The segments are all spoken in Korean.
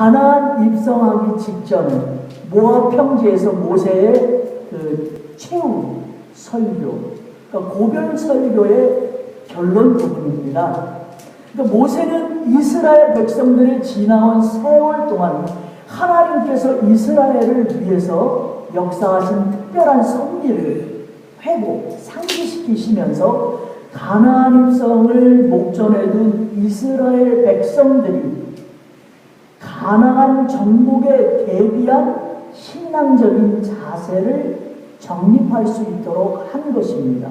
가나안 입성하기 직전에 모압 평지에서 모세의 그 최후 설교, 그러니까 고별 설교의 결론 부분입니다. 그러니까 모세는 이스라엘 백성들이 지나온 세월 동안 하나님께서 이스라엘을 위해서 역사하신 특별한 섭리를 회복, 상기시키시면서 가나안 입성을 목전에 둔 이스라엘 백성들이 가나안 정복에 대비한 신앙적인 자세를 정립할 수 있도록 한 것입니다.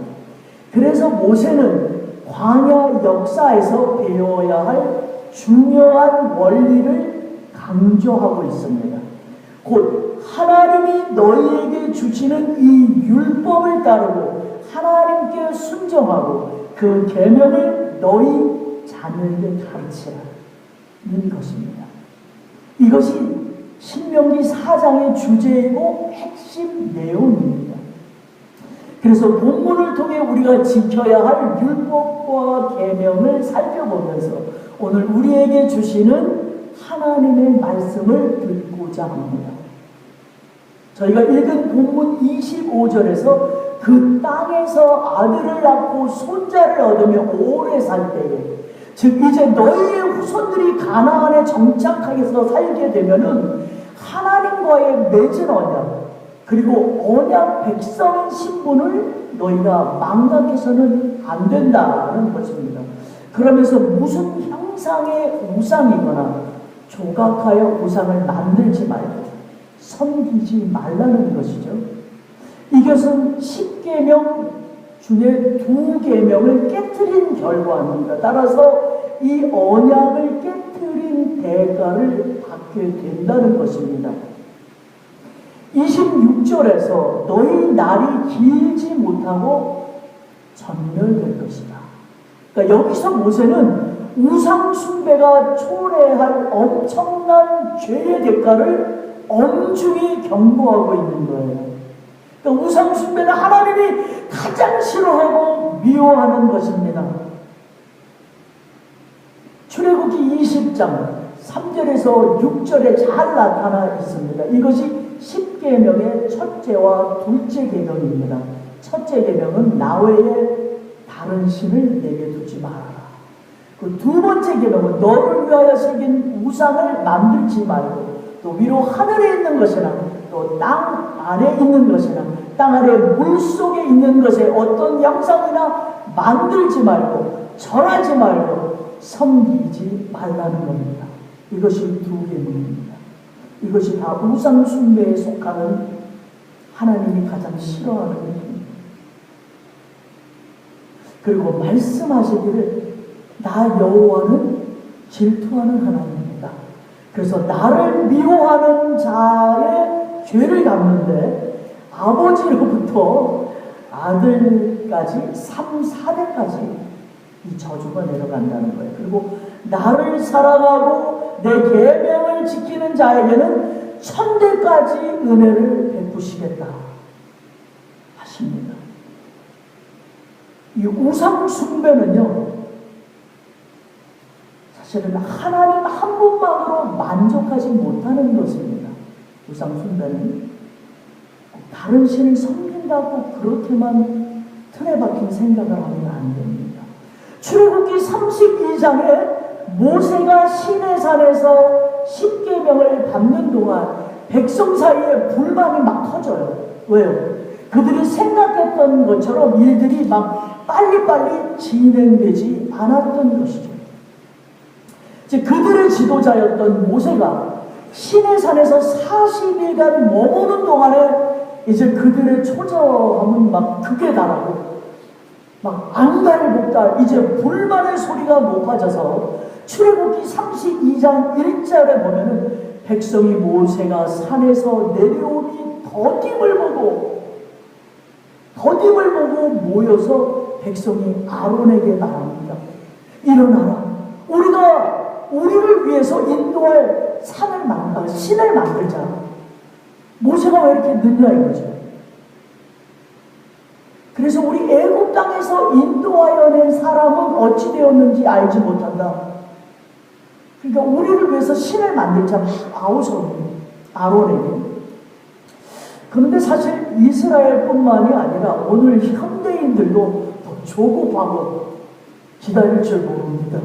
그래서 모세는 광야 역사에서 배워야 할 중요한 원리를 강조하고 있습니다. 곧 하나님이 너희에게 주시는 이 율법을 따르고 하나님께 순종하고 그 계명을 너희 자녀에게 가르치라는 것입니다. 이것이 신명기 4장의 주제이고 핵심 내용입니다. 그래서 본문을 통해 우리가 지켜야 할 율법과 계명을 살펴보면서 오늘 우리에게 주시는 하나님의 말씀을 듣고자 합니다. 저희가 읽은 본문 25절에서 그 땅에서 아들을 낳고 손자를 얻으며 오래 살 때에, 즉 이제 너희의 후손들이 가나안에 정착하게서 살게 되면은 하나님과의 맺은 언약, 그리고 언약 백성의 신분을 너희가 망각해서는 안 된다는 것입니다. 그러면서 무슨 형상의 우상이거나 조각하여 우상을 만들지 말고 섬기지 말라는 것이죠. 이것은 10계명 중에 2계명을 깨트린 결과입니다. 따라서 이 언약을 깨트린 대가를 받게 된다는 것입니다. 26절에서 너희 날이 길지 못하고 전멸될 것이다. 그러니까 여기서 모세는 우상 숭배가 초래할 엄청난 죄의 대가를 엄중히 경고하고 있는 거예요. 그러니까 우상 숭배는 하나님이 가장 싫어하고 미워하는 것입니다. 출애굽기 20장 3절에서 6절에 잘 나타나 있습니다. 이것이 10계명의 첫째와 둘째 계명입니다. 첫째 계명은 나 외에 다른 신을 내게 두지 말아라. 그 두 번째 계명은 너를 위하여 새긴 우상을 만들지 말고, 또 위로 하늘에 있는 것이나 또 땅 안에 있는 것이나 땅 아래 물속에 있는 것에 어떤 형상이나 만들지 말고 절하지 말고 섬기지 말라는 겁니다. 이것이 두 계명입니다. 이것이 다 우상 숭배에 속하는 하나님이 가장 싫어하는 일입니다. 그리고 말씀하시기를 나 여호와는 질투하는 하나님입니다. 그래서 나를 미워하는 자의 죄를 갚는데 아버지로부터 아들까지 3, 4대까지 이 저주가 내려간다는 거예요. 그리고 나를 사랑하고 내 계명을 지키는 자에게는 천대까지 은혜를 베푸시겠다 하십니다. 이 우상 숭배는요, 사실은 하나님 한 분만으로 만족하지 못하는 것입니다. 우상 숭배는 다른 신을 섬긴다고 그렇게만 틀에 박힌 생각을 하면 안 됩니다. 출애굽기 32장에 모세가 시내산에서 10계명을 받는 동안 백성 사이에 불만이 막 터져요. 왜요? 그들이 생각했던 것처럼 일들이 막 빨리빨리 진행되지 않았던 것이죠. 즉 그들의 지도자였던 모세가 시내산에서 40일간 머무는 동안에 이제 그들의 초조함은 막 극에 달하고 막 안달복달, 이제 불만의 소리가 높아져서 출애굽기 32장 1절에 보면은 백성이 모세가 산에서 내려오니 더딤을 보고 모여서 백성이 아론에게 말합니다. 일어나라. 우리가 우리를 위해서 인도할 신을 만들자. 모세가 왜 이렇게 늦냐 이거죠. 그래서 우리 애굽 땅에서 인도하여 낸 사람은 어찌 되었는지 알지 못한다. 그러니까 우리를 위해서 신을 만들자 아우성이 아론에게. 그런데 사실 이스라엘뿐만이 아니라 오늘 현대인들도 조급하고 기다릴 줄 모릅니다.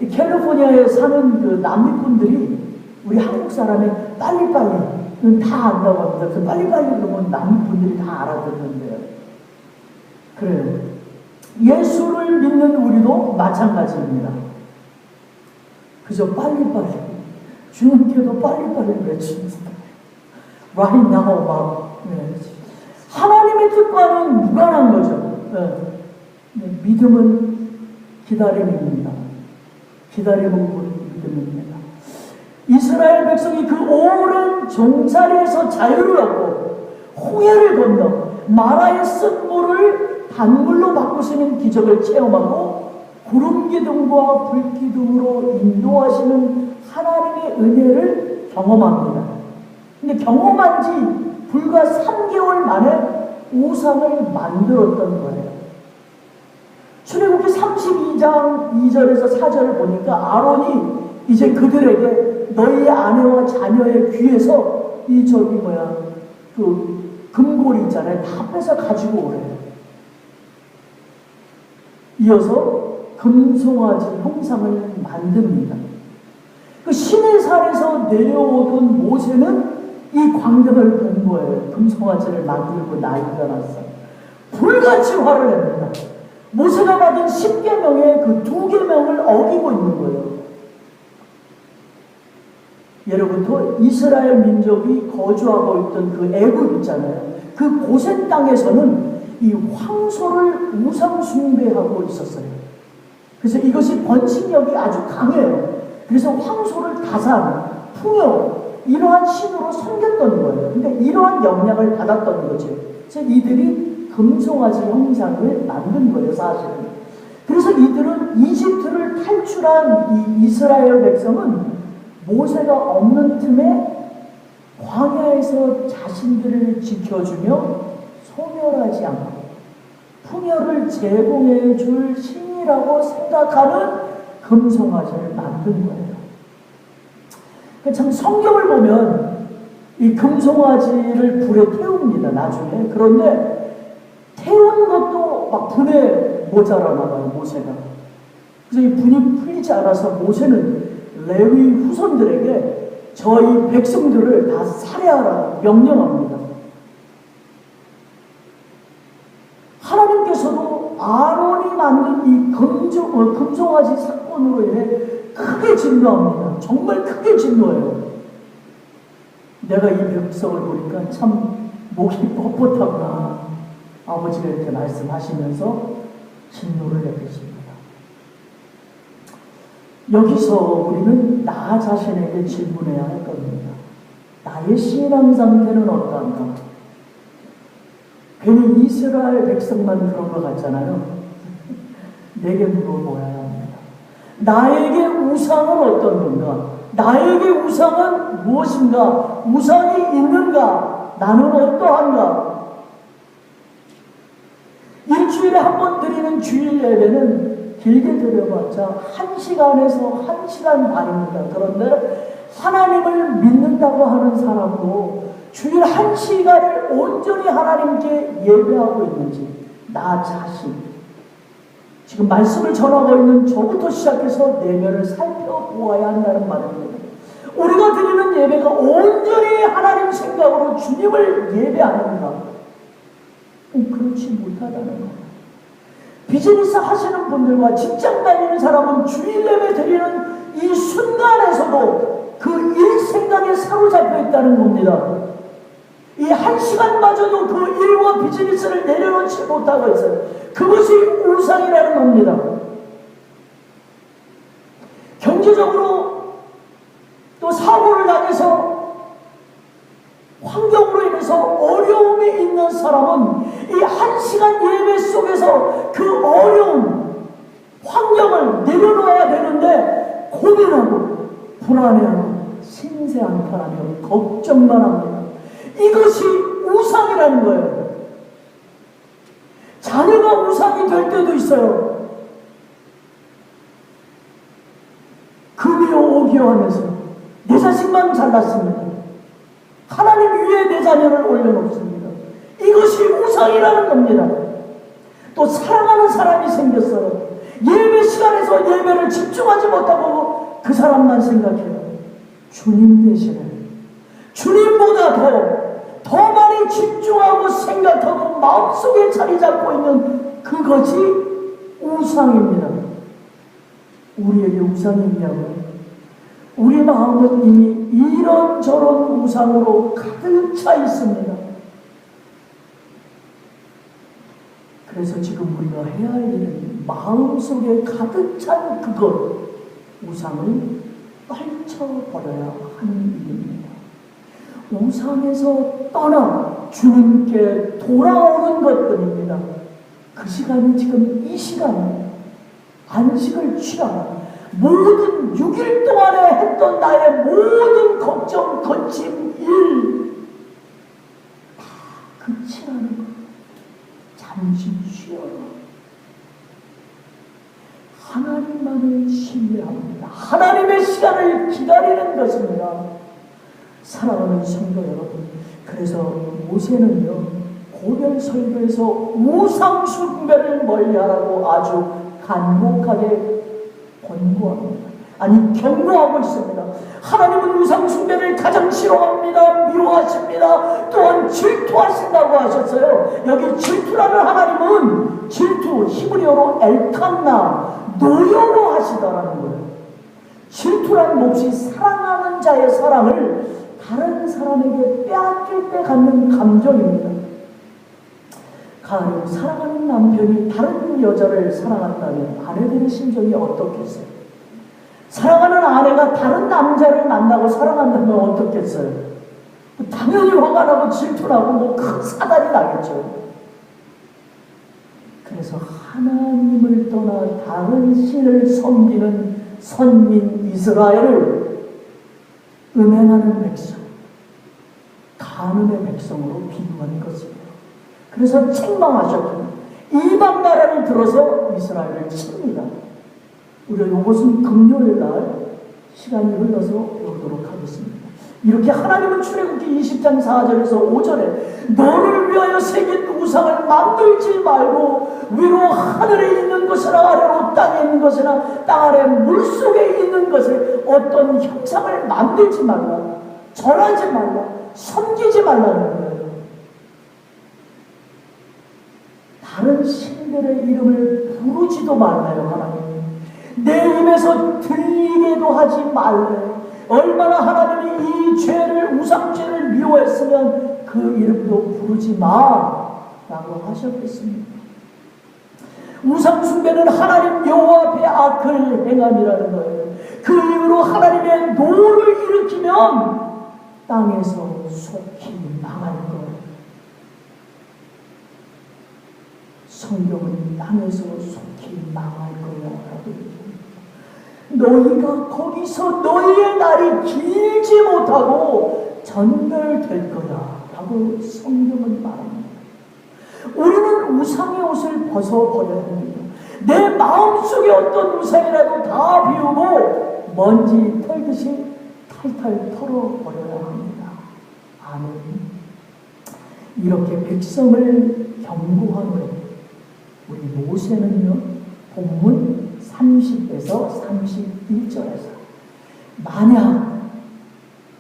이 캘리포니아에 사는 그 남미분들이 우리 한국 사람이 빨리빨리는 다 안다고 합니다. 그 빨리빨리 그러면 남미분들이 다 알아듣는데요. 그래요. 예수를 믿는 우리도 마찬가지입니다. 그저 빨리빨리 주님께도 빨리빨리 외칩니다. Right now 막 하나님의 뜻과는 무관한 거죠. 믿음은 기다림입니다. 기다림은 믿음입니다. 이스라엘 백성이 그 오랜 종살이에서 자유를 얻고 홍해를 건너 마라의 쓴 물을 단물로 바꾸시는 기적을 체험하고 구름 기둥과 불 기둥으로 인도하시는 하나님의 은혜를 경험합니다. 근데 경험한 지 불과 3개월 만에 우상을 만들었던 거예요. 출애굽기 32장 2절에서 4절을 보니까 아론이 이제 그들에게 너희의 아내와 자녀의 귀에서 그 금고리 있잖아요. 다 뺏어 가지고 오래요. 이어서 금송아지 형상을 만듭니다. 그 시내산에서 내려오던 모세는 이 광경을 본 거예요. 금송아지를 만들고 난리가 났어요. 불같이 화를 냅니다. 모세가 받은 10계명의 그 2계명을 어기고 있는 거예요. 예로부터 이스라엘 민족이 거주하고 있던 그 애굽 있잖아요. 그 고센 땅에서는 이 황소를 우상 숭배하고 있었어요. 그래서 이것이 번식력이 아주 강해요. 그래서 황소를 다산, 풍요 이러한 신으로 섬겼던 거예요. 근데 이러한 영향을 받았던 거죠. 그래서 이들이 금송아지 형상을 만든 거예요, 사실은. 그래서 이들은 이집트를 탈출한 이 이스라엘 백성은 모세가 없는 틈에 광야에서 자신들을 지켜주며 소멸하지 않고 풍요를 제공해 줄 신이라고 생각하는 금송아지를 만든 거예요. 참 성경을 보면 이 금송아지를 불에 태웁니다, 나중에. 그런데 태운 것도 막 불에 모자라나 봐요, 모세가. 그래서 이 분이 풀리지 않아서 모세는 레위 후손들에게 저희 백성들을 다 살해하라고 명령합니다. 하나님께서도 아론이 만든 이 금송아지 사건으로 인해 크게 진노합니다. 정말 크게 진노해요. 내가 이 백성을 보니까 참 목이 뻣뻣하구나. 아버지가 이렇게 말씀하시면서 진노를 내리십니다. 여기서 우리는 나 자신에게 질문해야 할 겁니다. 나의 신앙 상태는 어떠한가? 괜히 이스라엘 백성만 그런 것 같잖아요. 내게 물어보아야 합니다. 나에게 우상은 어떤 건가? 나에게 우상은 무엇인가? 우상이 있는가? 나는 어떠한가? 일주일에 한 번 드리는 주일 예배는 길게 드려봤자 1시간에서 1시간 반입니다. 그런데 하나님을 믿는다고 하는 사람도 주일 1시간을 온전히 하나님께 예배하고 있는지 나 자신 지금 말씀을 전하고 있는 저부터 시작해서 내면을 살펴보아야 한다는 말입니다. 우리가 드리는 예배가 온전히 하나님 생각으로 주님을 예배하는가? 그렇지 못하다는 거예요. 비즈니스 하시는 분들과 직장 다니는 사람은 주일 예배 드리는 이 순간에서도 그 일 생각에 사로잡혀 있다는 겁니다. 이 1시간마저도 그 일과 비즈니스를 내려놓지 못하고 있어요. 그것이 우상이라는 겁니다. 경제적으로 또 사고를 당해서 환경으로 인해서 어려움이 있는 사람은 이 1시간 예배 속에서 그 어려움, 환경을 내려놓아야 되는데 고민하고 불안해하고 신세한탄하며 걱정만 합니다. 이것이 우상이라는 거예요. 자녀가 우상이 될 때도 있어요. 금이요 포기하면서 내 자식만 잘났습니다. 하나님 위에 내 자녀를 올려놓습니다. 이것이 우상이라는 겁니다. 또 사랑하는 사람이 생겼어요. 예배 시간에서 예배를 집중하지 못하고 그 사람만 생각해요. 주님 대신에 주님보다 더 많이 집중하고 생각하고 마음속에 자리 잡고 있는 그것이 우상입니다. 우리에게 우상이 있냐고요? 우리 마음은 이미 이런저런 우상으로 가득 차 있습니다. 그래서 지금 우리가 해야 할 일은 마음속에 가득 찬 그것, 우상을 떨쳐버려야 하는 일입니다. 우상에서 떠나 주님께 돌아오는 것뿐입니다. 그 시간이 지금 이 시간입니다. 안식을 취하라. 모든 6일 동안에 했던 나의 모든 걱정, 거침, 일 다 그치라는 것. 잠시 쉬어라. 하나님만을 신뢰합니다. 하나님의 시간을 기다리는 것입니다. 사랑하는 성도 여러분, 그래서 모세는요, 고별 설교에서 우상 숭배를 멀리하라고 아주 간곡하게 권고합니다. 아니, 경고하고 있습니다. 하나님은 우상 숭배를 가장 싫어합니다. 미워하십니다. 또한 질투하신다고 하셨어요. 여기 질투라는 하나님은 질투, 히브리어로 엘칸나, 노여로 하시더라는 거예요. 질투란 몹시 사랑하는 자의 사랑을 다른 사람에게 빼앗길 때 갖는 감정입니다. 가령 사랑하는 남편이 다른 여자를 사랑한다면 아내들의 심정이 어떻겠어요? 사랑하는 아내가 다른 남자를 만나고 사랑한다면 어떻겠어요? 당연히 화가 나고 질투나고 큰 사단이 나겠죠. 그래서 하나님을 떠나 다른 신을 섬기는 선민 이스라엘을 음행하는 백성, 간음의 백성으로 비유하는 것입니다. 그래서 책망하셨고 이방 나라를 들어서 이스라엘을 칩니다. 우리가 이것은 금요일날 시간이 흘러서 배우도록 하겠습니다. 이렇게 하나님은 출애굽기 20장 4절에서 5절에 너를 위하여 새긴 우상을 만들지 말고 위로 하늘에 있는 것이나 아래로 땅에 있는 것이나 땅 아래 물속에 있는 것에 어떤 형상을 만들지 말라, 절하지 말라, 섬기지 말라는 거예요. 다른 신들의 이름을 부르지도 말라요. 하나님 내 입에서 들리게도 하지 말래요. 얼마나 하나님이 이 죄를, 우상죄를 미워했으면 그 이름도 부르지 마라고 하셨겠습니까? 우상숭배는 하나님 여호와 앞에 악을 행함이라는 거예요. 그 이후로 하나님의 노를 일으키면 땅에서 속히 망할 거예요. 성경은 땅에서 속히 망할 거야라고 얘기합니다. 너희가 거기서 너희의 날이 길지 못하고 전멸될 거야라고 성경은 말합니다. 우리는 우상의 옷을 벗어버려야 합니다. 내 마음속에 어떤 우상이라도 다 비우고 먼지 털듯이 탈탈 털어버려야 합니다. 아멘. 이렇게 백성을 경고한 후에 우리 모세는요, 본문 30에서 31절에서 만약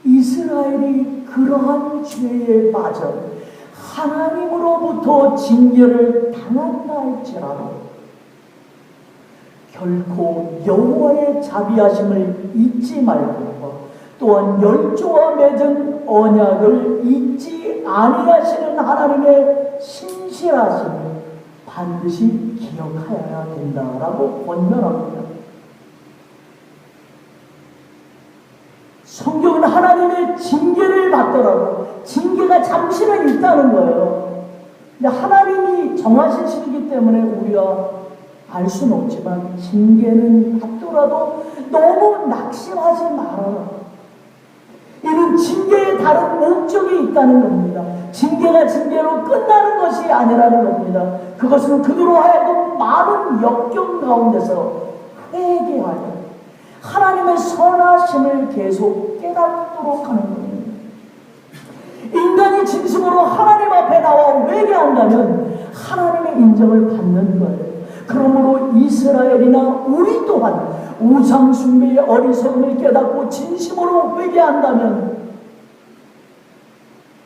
이스라엘이 그러한 죄에 빠져 하나님으로부터 징계를 당한다 할지라도 결코 여호와의 자비하심을 잊지 말고 또한 열조와 맺은 언약을 잊지 아니하시는 하나님의 신실하심을 반드시 기억하여야 된다라고 권면합니다. 성경은 하나님의 징계를 받더라도 징계가 잠시는 있다는 거예요. 근데 하나님이 정하신 시기이기 때문에 우리가 알 수는 없지만 징계는 받더라도 너무 낙심하지 말아라. 이는 징계에 다른 목적이 있다는 겁니다. 징계가 징계로 끝나는 것이 아니라는 겁니다. 그것은 그들로 하여금 많은 역경 가운데서 회개하여 하나님의 선하심을 계속 깨닫도록 하는 겁니다. 인간이 진심으로 하나님 앞에 나와 회개한다면 하나님의 인정을 받는 거예요. 그러므로 이스라엘이나 우리 또한 우상 숭배의 어리석음을 깨닫고 진심으로 회개한다면,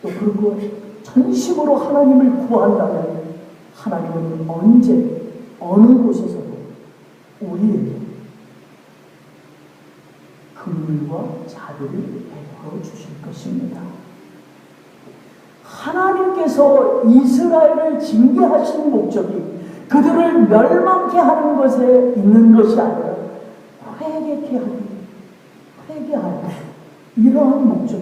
또 그리고 전심으로 하나님을 구한다면 하나님은 언제 어느 곳에서도 우리에게 긍휼과 자비를 베풀어 주실 것입니다. 하나님께서 이스라엘을 징계하신 목적이 그들을 멸망케 하는 것에 있는 것이 아니라 회개케 하는, 회개하는 이러한 목적.